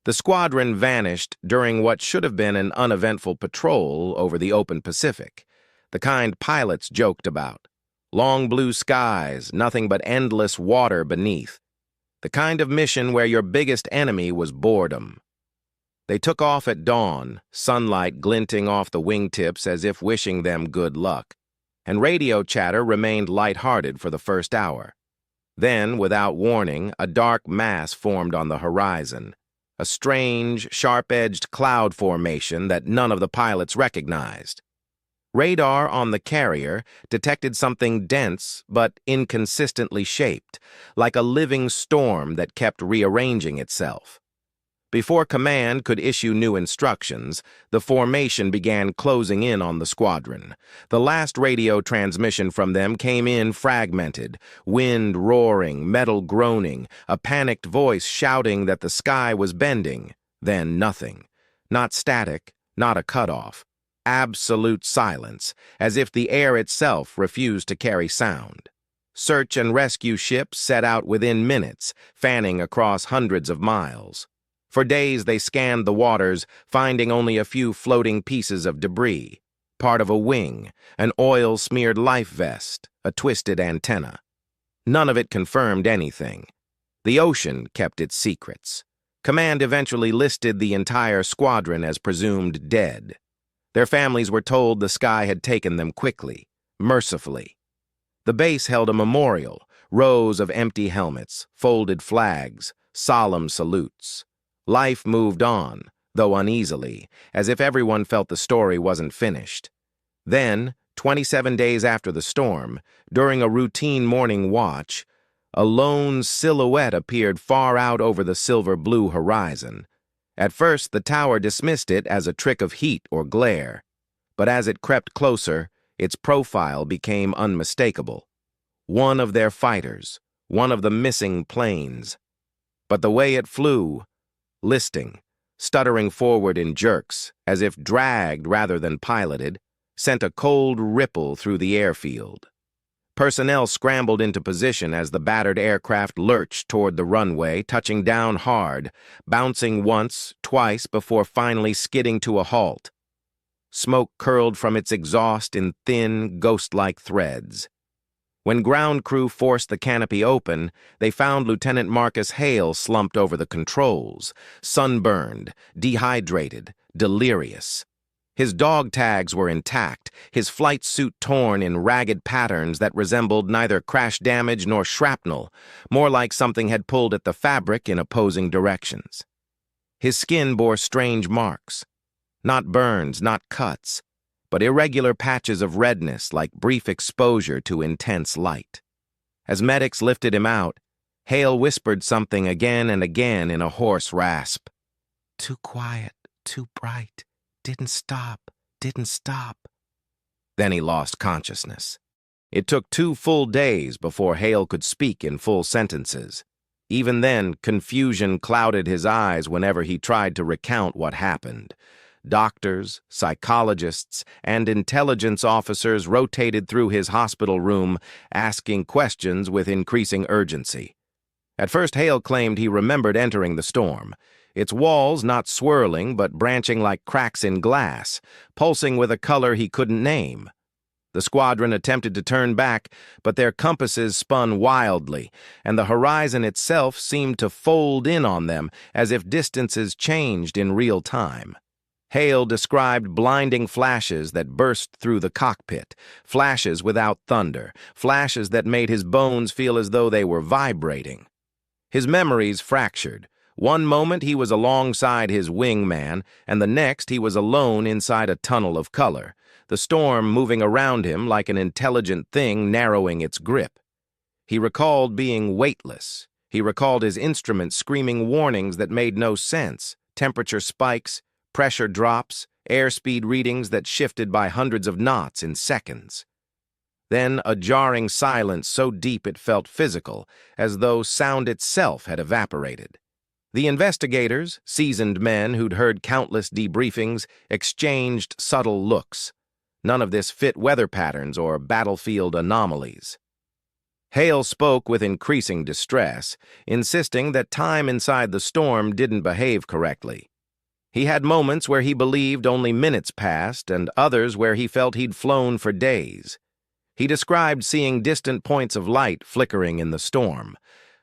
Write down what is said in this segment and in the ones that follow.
The squadron vanished during what should have been an uneventful patrol over the open Pacific, the kind pilots joked about. Long blue skies, nothing but endless water beneath. The kind of mission where your biggest enemy was boredom. They took off at dawn, sunlight glinting off the wingtips as if wishing them good luck, and radio chatter remained light-hearted for the first hour. Then, without warning, a dark mass formed on the horizon, a strange, sharp-edged cloud formation that none of the pilots recognized. Radar on the carrier detected something dense but inconsistently shaped, like a living storm that kept rearranging itself. Before command could issue new instructions, the formation began closing in on the squadron. The last radio transmission from them came in fragmented, wind roaring, metal groaning, a panicked voice shouting that the sky was bending, then nothing. Not static, not a cutoff. Absolute silence, as if the air itself refused to carry sound. Search and rescue ships set out within minutes, fanning across hundreds of miles. For days they scanned the waters, finding only a few floating pieces of debris, part of a wing, an oil-smeared life vest, a twisted antenna. None of it confirmed anything. The ocean kept its secrets. Command eventually listed the entire squadron as presumed dead. Their families were told the sky had taken them quickly, mercifully. The base held a memorial, rows of empty helmets, folded flags, solemn salutes. Life moved on, though uneasily, as if everyone felt the story wasn't finished. Then, 27 days after the storm, during a routine morning watch, a lone silhouette appeared far out over the silver-blue horizon. At first, the tower dismissed it as a trick of heat or glare, but as it crept closer, its profile became unmistakable. One of their fighters, one of the missing planes. But the way it flew, listing, stuttering forward in jerks, as if dragged rather than piloted, sent a cold ripple through the airfield. Personnel scrambled into position as the battered aircraft lurched toward the runway, touching down hard, bouncing once, twice before finally skidding to a halt. Smoke curled from its exhaust in thin, ghost-like threads. When ground crew forced the canopy open, they found Lieutenant Marcus Hale slumped over the controls, sunburned, dehydrated, delirious. His dog tags were intact, his flight suit torn in ragged patterns that resembled neither crash damage nor shrapnel, more like something had pulled at the fabric in opposing directions. His skin bore strange marks, not burns, not cuts, but irregular patches of redness like brief exposure to intense light. As medics lifted him out, Hale whispered something again and again in a hoarse rasp. "Too quiet, too bright, didn't stop, didn't stop." Then he lost consciousness. It took 2 full days before Hale could speak in full sentences. Even then, confusion clouded his eyes whenever he tried to recount what happened. Doctors, psychologists, and intelligence officers rotated through his hospital room, asking questions with increasing urgency. At first, Hale claimed he remembered entering the storm, its walls not swirling but branching like cracks in glass, pulsing with a color he couldn't name. The squadron attempted to turn back, but their compasses spun wildly, and the horizon itself seemed to fold in on them as if distances changed in real time. Hale described blinding flashes that burst through the cockpit, flashes without thunder, flashes that made his bones feel as though they were vibrating. His memories fractured. One moment he was alongside his wingman, and the next he was alone inside a tunnel of color, the storm moving around him like an intelligent thing narrowing its grip. He recalled being weightless. He recalled his instruments screaming warnings that made no sense, temperature spikes, pressure drops, airspeed readings that shifted by hundreds of knots in seconds. Then a jarring silence so deep it felt physical, as though sound itself had evaporated. The investigators, seasoned men who'd heard countless debriefings, exchanged subtle looks. None of this fit weather patterns or battlefield anomalies. Hale spoke with increasing distress, insisting that time inside the storm didn't behave correctly. He had moments where he believed only minutes passed and others where he felt he'd flown for days. He described seeing distant points of light flickering in the storm,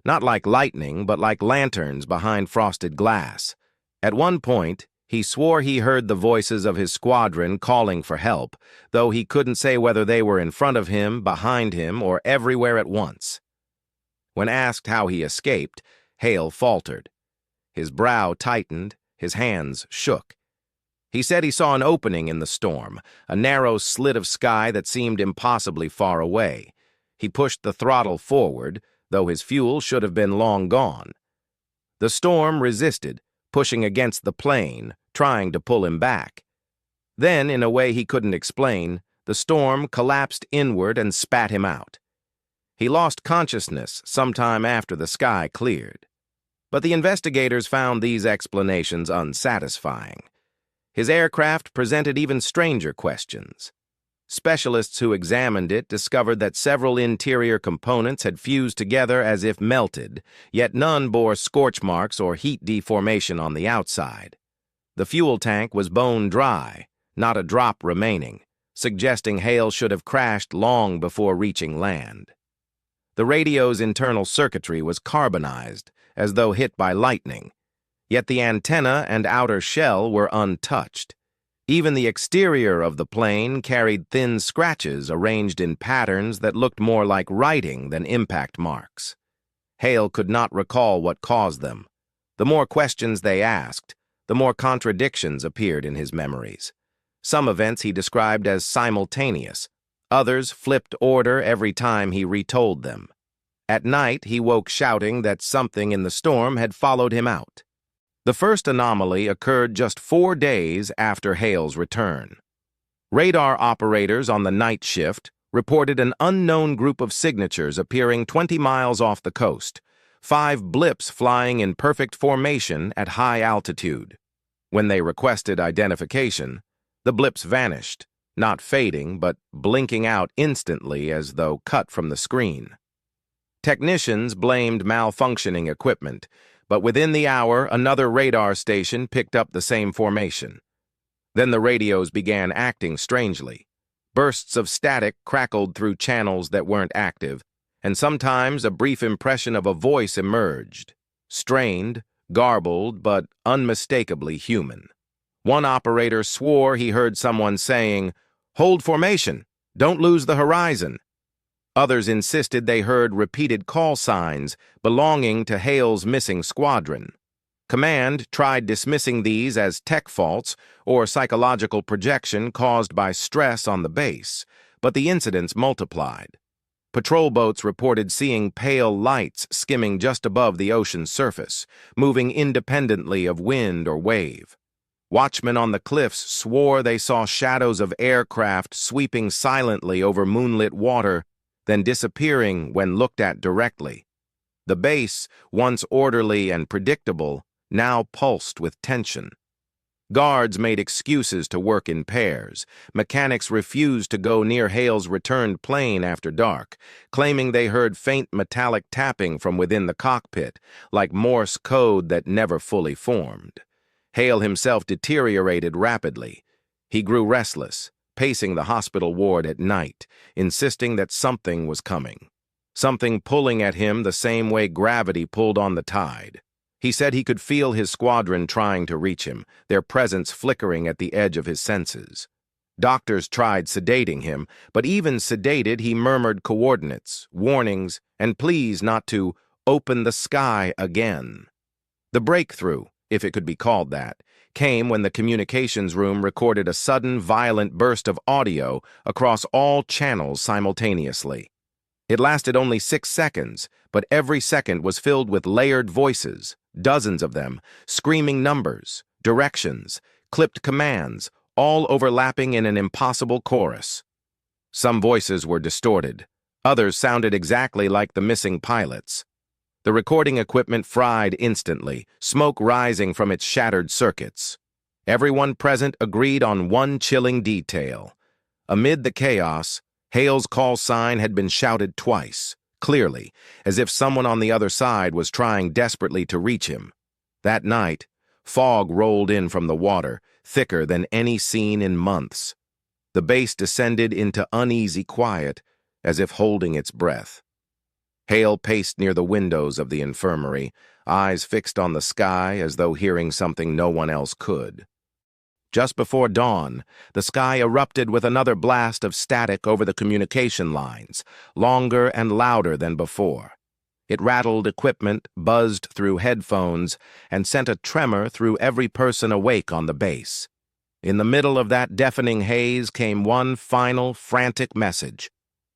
not like lightning but like lanterns behind frosted glass. At one point, he swore he heard the voices of his squadron calling for help, though he couldn't say whether they were in front of him, behind him, or everywhere at once. When asked how he escaped, Hale faltered. His brow tightened, his hands shook. He said he saw an opening in the storm, a narrow slit of sky that seemed impossibly far away. He pushed the throttle forward, though his fuel should have been long gone. The storm resisted, pushing against the plane, trying to pull him back. Then, in a way he couldn't explain, the storm collapsed inward and spat him out. He lost consciousness sometime after the sky cleared. But the investigators found these explanations unsatisfying. His aircraft presented even stranger questions. Specialists who examined it discovered that several interior components had fused together as if melted, yet none bore scorch marks or heat deformation on the outside. The fuel tank was bone dry, not a drop remaining, suggesting Hale should have crashed long before reaching land. The radio's internal circuitry was carbonized, as though hit by lightning, yet the antenna and outer shell were untouched. Even the exterior of the plane carried thin scratches arranged in patterns that looked more like writing than impact marks. Hale could not recall what caused them. The more questions they asked, the more contradictions appeared in his memories. Some events he described as simultaneous, others flipped order every time he retold them. At night, he woke shouting that something in the storm had followed him out. The first anomaly occurred just 4 days after Hale's return. Radar operators on the night shift reported an unknown group of signatures appearing 20 miles off the coast, 5 blips flying in perfect formation at high altitude. When they requested identification, the blips vanished, not fading but blinking out instantly as though cut from the screen. Technicians blamed malfunctioning equipment, but within the hour, another radar station picked up the same formation. Then the radios began acting strangely. Bursts of static crackled through channels that weren't active, and sometimes a brief impression of a voice emerged, strained, garbled, but unmistakably human. One operator swore he heard someone saying, "Hold formation, don't lose the horizon." Others insisted they heard repeated call signs belonging to Hale's missing squadron. Command tried dismissing these as tech faults or psychological projection caused by stress on the base, but the incidents multiplied. Patrol boats reported seeing pale lights skimming just above the ocean's surface, moving independently of wind or wave. Watchmen on the cliffs swore they saw shadows of aircraft sweeping silently over moonlit water, then disappearing when looked at directly. The base, once orderly and predictable, now pulsed with tension. Guards made excuses to work in pairs. Mechanics refused to go near Hale's returned plane after dark, claiming they heard faint metallic tapping from within the cockpit, like Morse code that never fully formed. Hale himself deteriorated rapidly. He grew restless, pacing the hospital ward at night, insisting that something was coming. Something pulling at him the same way gravity pulled on the tide. He said he could feel his squadron trying to reach him, their presence flickering at the edge of his senses. Doctors tried sedating him, but even sedated he murmured coordinates, warnings, and pleas not to open the sky again. The breakthrough, if it could be called that, came when the communications room recorded a sudden, violent burst of audio across all channels simultaneously. It lasted only 6 seconds, but every second was filled with layered voices, dozens of them, screaming numbers, directions, clipped commands, all overlapping in an impossible chorus. Some voices were distorted. Others sounded exactly like the missing pilots. The recording equipment fried instantly, smoke rising from its shattered circuits. Everyone present agreed on one chilling detail. Amid the chaos, Hale's call sign had been shouted twice, clearly, as if someone on the other side was trying desperately to reach him. That night, fog rolled in from the water, thicker than any seen in months. The base descended into uneasy quiet, as if holding its breath. Hale paced near the windows of the infirmary, eyes fixed on the sky as though hearing something no one else could. Just before dawn, the sky erupted with another blast of static over the communication lines, longer and louder than before. It rattled equipment, buzzed through headphones, and sent a tremor through every person awake on the base. In the middle of that deafening haze came one final, frantic message.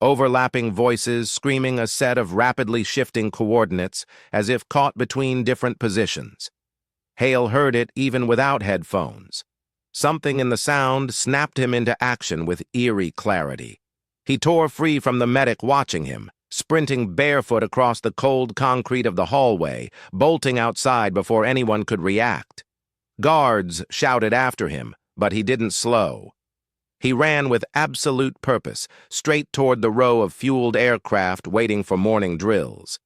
Overlapping voices screaming a set of rapidly shifting coordinates as if caught between different positions. Hale heard it even without headphones. Something in the sound snapped him into action with eerie clarity. He tore free from the medic watching him, sprinting barefoot across the cold concrete of the hallway, bolting outside before anyone could react. Guards shouted after him, but he didn't slow. He ran with absolute purpose, straight toward the row of fueled aircraft waiting for morning drills.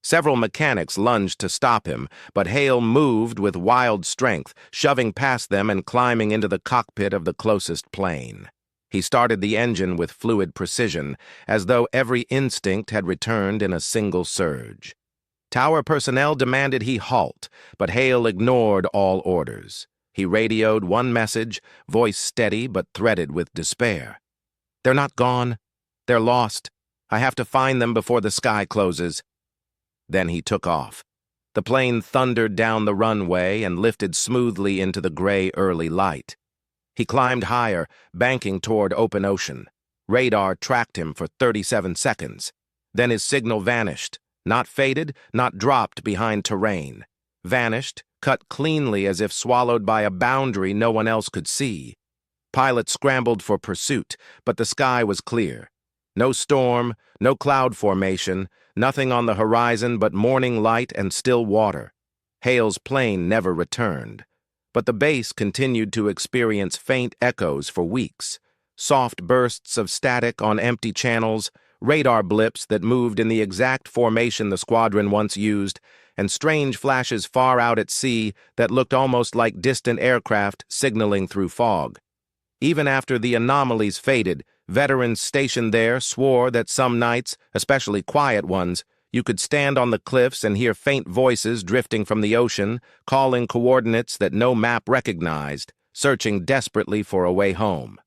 Several mechanics lunged to stop him, but Hale moved with wild strength, shoving past them and climbing into the cockpit of the closest plane. He started the engine with fluid precision, as though every instinct had returned in a single surge. Tower personnel demanded he halt, but Hale ignored all orders. He radioed one message, voice steady but threaded with despair. "They're not gone. They're lost. I have to find them before the sky closes." Then he took off. The plane thundered down the runway and lifted smoothly into the gray early light. He climbed higher, banking toward open ocean. Radar tracked him for 37 seconds. Then his signal vanished, not faded, not dropped behind terrain. Vanished, cut cleanly as if swallowed by a boundary no one else could see. Pilots scrambled for pursuit, but the sky was clear. No storm, no cloud formation, nothing on the horizon but morning light and still water. Hale's plane never returned. But the base continued to experience faint echoes for weeks. Soft bursts of static on empty channels, radar blips that moved in the exact formation the squadron once used, and strange flashes far out at sea that looked almost like distant aircraft signaling through fog. Even after the anomalies faded, veterans stationed there swore that some nights, especially quiet ones, you could stand on the cliffs and hear faint voices drifting from the ocean, calling coordinates that no map recognized, searching desperately for a way home.